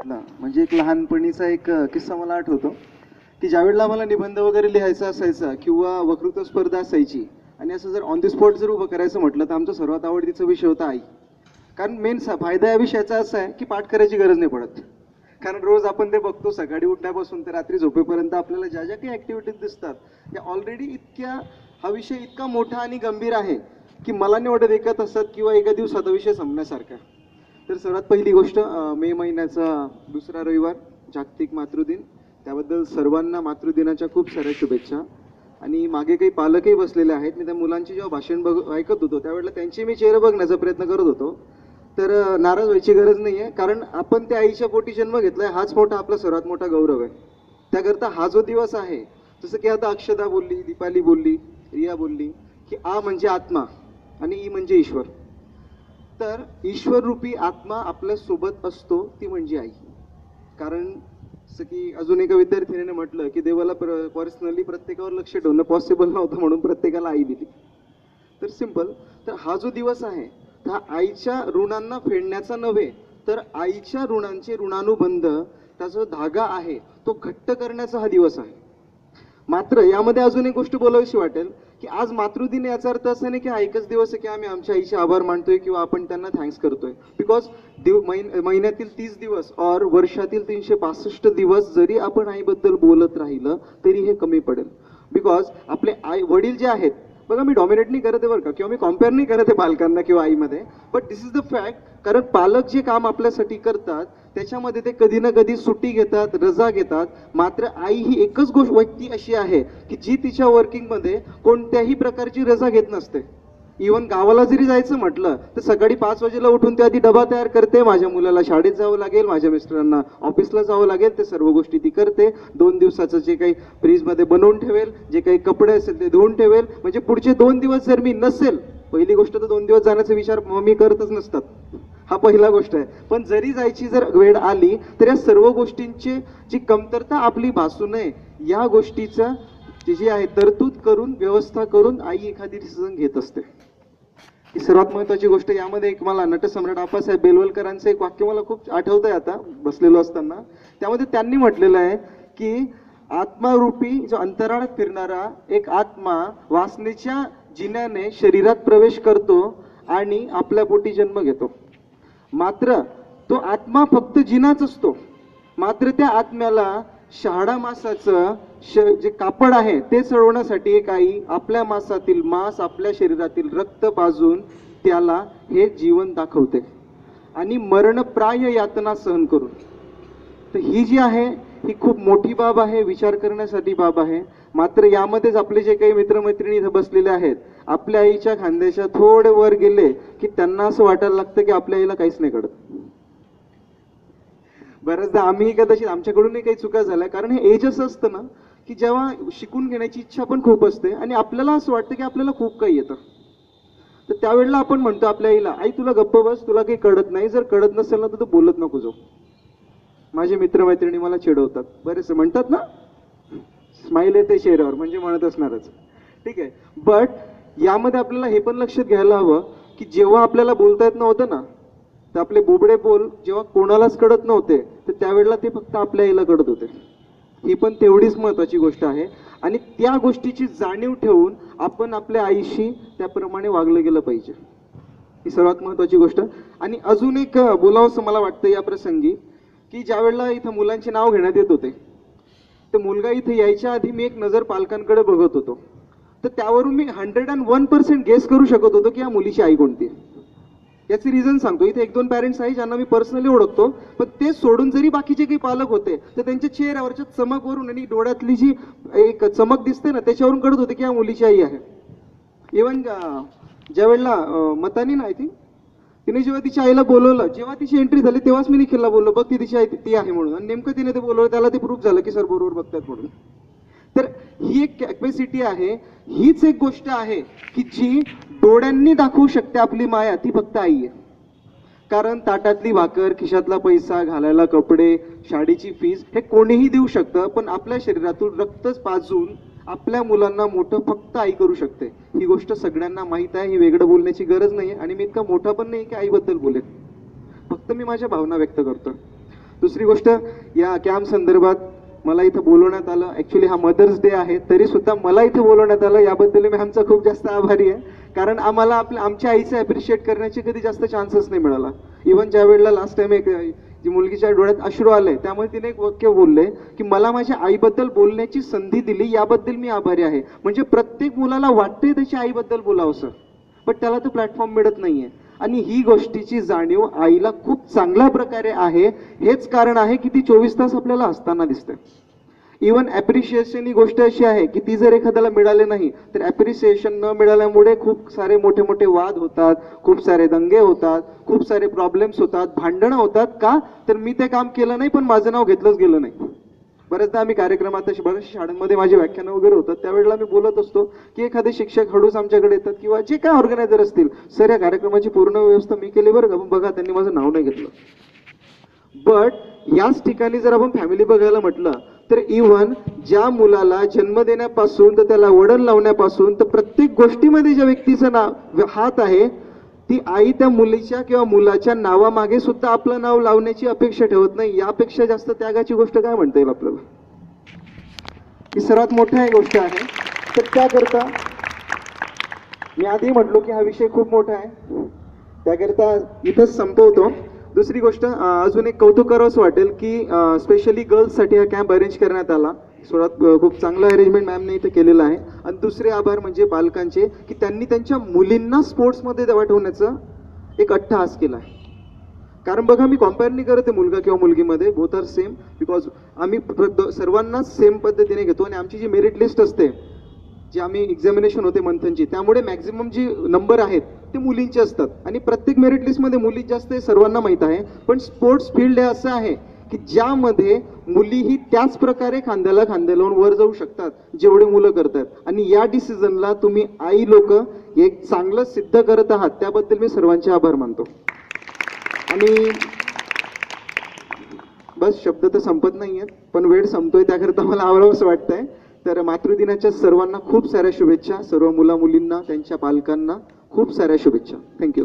म्हणजे एक लहानपणीचा एक किस्सा मला आठवतो की ज्यावेळेला आम्हाला निबंध वगैरे लिहायचा असायचा किंवा वक्तृत्व स्पर्धा असायची आणि असं जर ऑन द स्पॉट जर उभं करायचं म्हटलं तर आमचा सर्वात आवडतीचा विषय होता आई. कारण मेन फायदा या विषयाचा असा आहे की पाठ करायची गरज नाही पडत. कारण रोज आपण ते बघतो सकाळी उठण्यापासून तर रात्री झोपेपर्यंत आपल्याला ज्या ज्या काही ॲक्टिव्हिटीज दिसतात त्या ऑलरेडी इतक्या, हा विषय इतका मोठा आणि गंभीर आहे की मला नाही वाटत एका तासात किंवा एका दिवसात विषय संपण्यासारखा. तर सर्वात पहिली गोष्ट, मे महिन्याचा दुसरा रविवार, जागतिक मातृदिन. त्याबद्दल सर्वांना मातृदिनाच्या खूप साऱ्या शुभेच्छा. आणि मागे काही पालकही बसलेले आहेत. मी त्या मुलांची जेव्हा भाषण ऐकत होतो त्यावेळेला त्यांचे मी चेहरे बघण्याचा प्रयत्न करत होतो. तर नाराज व्हायची गरज नाही आहे, कारण आपण त्या आईच्या पोटी जन्म घेतलाय, हाच मोठा आपला सर्वात मोठा गौरव आहे. त्याकरता हा जो दिवस आहे, जसं की आता अक्षदा बोलली, दीपाली बोलली, रिया बोलली की आ म्हणजे आत्मा आणि ई म्हणजे ईश्वर. तर ईश्वर रूपी आत्मा आपल्या सोबत असतो, ती म्हणजे आई. कारण जसं की अजून एका विद्यार्थिनीने म्हटलं की देवाला पर्सनली प्रत्येकावर लक्ष ठेवणं पॉसिबल नव्हतं म्हणून प्रत्येकाला आई दिली. तर सिंपल, तर हा जो दिवस आहे हा आईच्या ऋणांना फेडण्याचा नव्हे तर आईच्या ऋणांचे ऋणानुबंध, त्याचा धागा आहे तो घट्ट करण्याचा हा दिवस आहे. मात्र यामध्ये अजून एक गोष्ट बोलावीशी वाटेल की आज मातृदिन, याचा अर्थ असा नाही की हा एकच दिवस आहे की आम्ही आमच्या आईचे आभार मानतोय किंवा आपण त्यांना थँक्स करतोय. बिकॉज महिन्यातील 30 दिवस और वर्षातील 365 दिवस जरी आपण आईबद्दल बोलत राहिलं तरी हे कमी पडेल. बिकॉज आपले आई वडील जे आहेत, बघा मी डॉमिनेट नाही करत आहे बरं का, किंवा मी कॉम्पेअर नाही करत आहे पालकांना किंवा आईमध्ये, but this is the fact. कारण पालक जे काम आपल्यासाठी करतात त्याच्यामध्ये ते कधी ना कधी सुट्टी घेतात, रजा घेतात. मात्र आई ही एकच गोष्ट व्यक्ती अशी आहे की जी तिच्या वर्किंगमध्ये कोणत्याही प्रकारची रजा घेत नसते. इव्हन गावाला जरी जायचं म्हटलं तर सकाळी 5 वाजेला उठून त्या आधी डबा तयार करते, माझ्या मुलाला शाळेत जावं लागेल, माझ्या मिस्टरांना ऑफिसला जावं लागेल, ते सर्व गोष्टी ती करते. 2 दिवसाचं जे काही फ्रीजमध्ये बनवून ठेवेल, जे काही कपडे असेल ते धुवून ठेवेल, म्हणजे पुढचे 2 दिवस जर मी नसेल, पहिली गोष्ट तर 2 दिवस जाण्याचा विचार मम्मी करतच नसतात, हा पहिला गोष्ट आहे. पण जरी जायची जर वेळ आली तर या सर्व गोष्टींची जी कमतरता आपली भासू नये या गोष्टीचा जी आहे तरतूद करून, व्यवस्था करून आई एखादी डिसिजन घेत असते. ही सर्वात महत्वाची गोष्ट. यामध्ये एक मला नटसम्राट आप्पासाहेब बेलवलकरांचं एक वाक्य मला खूप आठवत आहे आता बसलेलो असताना. त्यामध्ये त्यांनी म्हटलेलं आहे की आत्मारूपी जो अंतराळात फिरणारा एक आत्मा वासनेच्या जिन्याने शरीरात प्रवेश करतो आणि आपल्या पोटी जन्म घेतो. मात्र तो आत्मा फक्त जिनाच असतो. मात्र त्या आत्म्याला शहाडा मासाचं जे कापड आहे ते चढवण्यासाठी एक आई आपल्या मासातील मांस, आपल्या शरीरातील रक्त पाजून त्याला हे जीवन दाखवते आणि मरणप्राय यातना सहन करून. तर ही जी आहे ही खूप मोठी बाब आहे, विचार करण्यासाठी बाब आहे. मात्र यामध्येच आपले जे काही मित्रमैत्रिणी इथं बसलेले आहेत, आपल्या आईच्या खांद्याच्या थोडे वर गेले की त्यांना असं वाटायला लागतं की आपल्या आईला काहीच नाही कळत. बऱ्याचदा आम्ही कदाचित आमच्याकडूनही काही चुका झाल्या, कारण हे एज असं असतं ना की जेव्हा शिकून घेण्याची इच्छा पण खूप असते आणि आपल्याला असं वाटतं की आपल्याला खूप काही येतं. तर त्यावेळेला आपण म्हणतो आपल्या आईला, आई तुला गप्प बस, तुला काही कळत नाही, जर कळत नसेल ना तर तू बोलत नको जाऊ. माझे मित्रमैत्रिणी मला चिडवतात, बरेचसे म्हणतात ना, स्माईल येते चेहऱ्यावर म्हणजे म्हणत असणारच, ठीक आहे. बट यामध्ये आपल्याला हे पण लक्षात घ्यायला हवं की जेव्हा आपल्याला बोलता येत नव्हतं ना, तर आपले बोबडे बोल जेव्हा कोणालाच कळत नव्हते तर त्यावेळेला ते फक्त आपल्या आईला कळत होते. ही पण तेवढीच महत्वाची गोष्ट आहे. आणि त्या गोष्टीची जाणीव ठेवून आपण आपल्या आईशी त्याप्रमाणे वागलं गेलं पाहिजे, ही सर्वात महत्वाची गोष्ट. आणि अजून एक बोलावंसं मला वाटतं या प्रसंगी की ज्या वेळेला इथं मुलांचे नाव घेण्यात येत होते तर मुलगा इथे यायच्या आधी मी एक नजर पालकांकडे बघत होतो. तर त्यावरून मी 101% गेस करू शकत होतो की या मुलीची आई कोणती. याचे रिझन सांगतो. इथे 1-2 पॅरेंट्स आहेत ज्यांना मी पर्सनली ओळखतो, पण ते सोडून जरी बाकीचे काही पालक होते तर त्यांच्या चेहऱ्यावरच्या चमकवरून आणि डोळ्यातली जी एक चमक दिसते ना त्याच्यावरून कळत होते की या मुलीची आई आहे. इव्हन ज्या वेळेला मतानी ना, आय थिंक तिने जेव्हा तिच्या आईला बोलवलं, जेव्हा तिची एंट्री झाली तेव्हाच मी निखिलला बोललो, बघ ती तिची आई ती आहे म्हणून. आणि नेमकं तिने ते बोलवलं, त्याला ते प्रूफ झालं की सर बरोबर बघतात म्हणून. तर ही एक कॅपॅसिटी आहे, हीच एक गोष्ट आहे की जी डोळ्यांनी दाखवू शकते आपली माया, ती फक्त आई आहे. कारण ताटातली भाकर, खिशातला पैसा, घालायला कपडे, शाळेची फीस हे कोणीही देऊ शकतं, पण आपल्या शरीरातून रक्तच पाजून आपल्या मुलांना मोठं फक्त आई करू शकते. ही गोष्ट सगळ्यांना माहीत आहे, ही वेगळं बोलण्याची गरज नाही. आणि मी इतका मोठा पण नाही की आईबद्दल बोलेन, फक्त मी माझ्या भावना व्यक्त करतो. दुसरी गोष्ट, या कॅम्प संदर्भात मला इथं बोलवण्यात आलं. ॲक्च्युली हा मदर्स डे आहे, तरी सुद्धा मला इथे बोलवण्यात आलं, याबद्दल मी आमचा खूप जास्त आभारी आहे. कारण आम्हाला आमच्या आईचं ॲप्रिशिएट करण्याची कधी जास्त चान्सेस नाही मिळाला. इव्हन ज्या वेळेला लास्ट टाइम एक जी मुलगीच्या डोळ्यात अश्रू आले, त्यामुळे तिने एक वाक्य बोलले की मला माझ्या आईबद्दल बोलण्याची संधी दिली, याबद्दल मी आभारी आहे. म्हणजे प्रत्येक मुलाला वाटते त्याच्या आईबद्दल बोलावंसं, पण त्याला तो प्लॅटफॉर्म मिळत नाहीये. आणि ही गोष्टीची जाणीव आईला खूप चांगल्या प्रकारे आहे. हेच कारण आहे की ती 24 तास आपल्याला असताना दिसते. इवन ॲप्रिशिएशन ही गोष्ट अशी आहे की ती जर एखाद्याला मिळाले नाही तर ॲप्रिसिएशन न मिळाल्यामुळे खूप सारे मोठे मोठे वाद होतात, खूप सारे दंगे होतात, खूप सारे प्रॉब्लेम्स होतात, भांडणं होतात. का तर मी ते काम केलं नाही पण माझं नाव घेतलंच गेलं नाही. बऱ्याचदा आम्ही कार्यक्रमात बऱ्याचशा शाळांमध्ये माझी व्याख्यानं वगैरे होतात, त्यावेळेला मी बोलत असतो की एखादे शिक्षक हळूच आमच्याकडे येतात किंवा जे काय ऑर्गनायझर असतील, सर या कार्यक्रमाची पूर्ण व्यवस्था मी केली बरं का, पण बघा त्यांनी माझं नाव नाही घेतलं. बट याच ठिकाणी जर आपण फॅमिली बघायला म्हटलं तर इव्हन ज्या मुलाला जन्म देण्यापासून तर त्याला वडण लावण्यापासून तर प्रत्येक गोष्टीमध्ये ज्या व्यक्तीचं नाव हात आहे, ती आई त्या मुलीच्या किंवा मुलाच्या नावामागे सुद्धा आपलं नाव लावण्याची अपेक्षा ठेवत नाही. यापेक्षा जास्त त्यागाची गोष्ट काय म्हणता येईल आपल्याला? ही सर्वात मोठी गोष्ट आहे. तर त्याकरता मी आधी म्हटलो की हा विषय खूप मोठा आहे, त्याकरता इथंच संपवतो. दुसरी गोष्ट, अजून एक कौतुक करावंसं वाटेल की स्पेशली गर्ल्ससाठी हा कॅम्प अरेंज करण्यात आला. सुरुवात खूप चांगलं अरेंजमेंट मॅमने इथं केलेलं आहे. आणि दुसरे आभार म्हणजे पालकांचे की त्यांनी त्यांच्या मुलींना स्पोर्ट्समध्ये वाढवण्याचा एक अट्टहास केला आहे. कारण बघा, मी कॉम्पेअर नाही करत मुलगा किंवा मुलगीमध्ये, बोथ आर सेम, बिकॉज आम्ही सर्वांनाच सेम पद्धतीने घेतो. आणि आमची जी मेरिट लिस्ट असते, जी आम्ही एक्झामिनेशन होते मंथनची, त्यामुळे मॅक्झिमम जी नंबर आहेत ते मुलींचे असतात. आणि प्रत्येक मेरिट लिस्टमध्ये मुली जास्त हे सर्वांना माहीत आहे. पण स्पोर्ट्स फील्ड हे असं आहे की ज्यामध्ये मुलीही त्याच प्रकारे खांद्याला खांद्या लावून वर जाऊ शकतात जेवढे मुलं करतात. आणि या डिसिजनला तुम्ही आई लोक एक चांगलं सिद्ध करत आहात, त्याबद्दल मी सर्वांचे आभार मानतो. आणि बस, शब्द तर संपत नाहीयेत, पण वेळ संपतोय, त्याकरता मला आवडावंसं वाटतंय. तर मातृदिनाच्या सर्वांना खूप साऱ्या शुभेच्छा, सर्व मुला मुलींना, त्यांच्या पालकांना खूप साऱ्या शुभेच्छा. थँक्यू.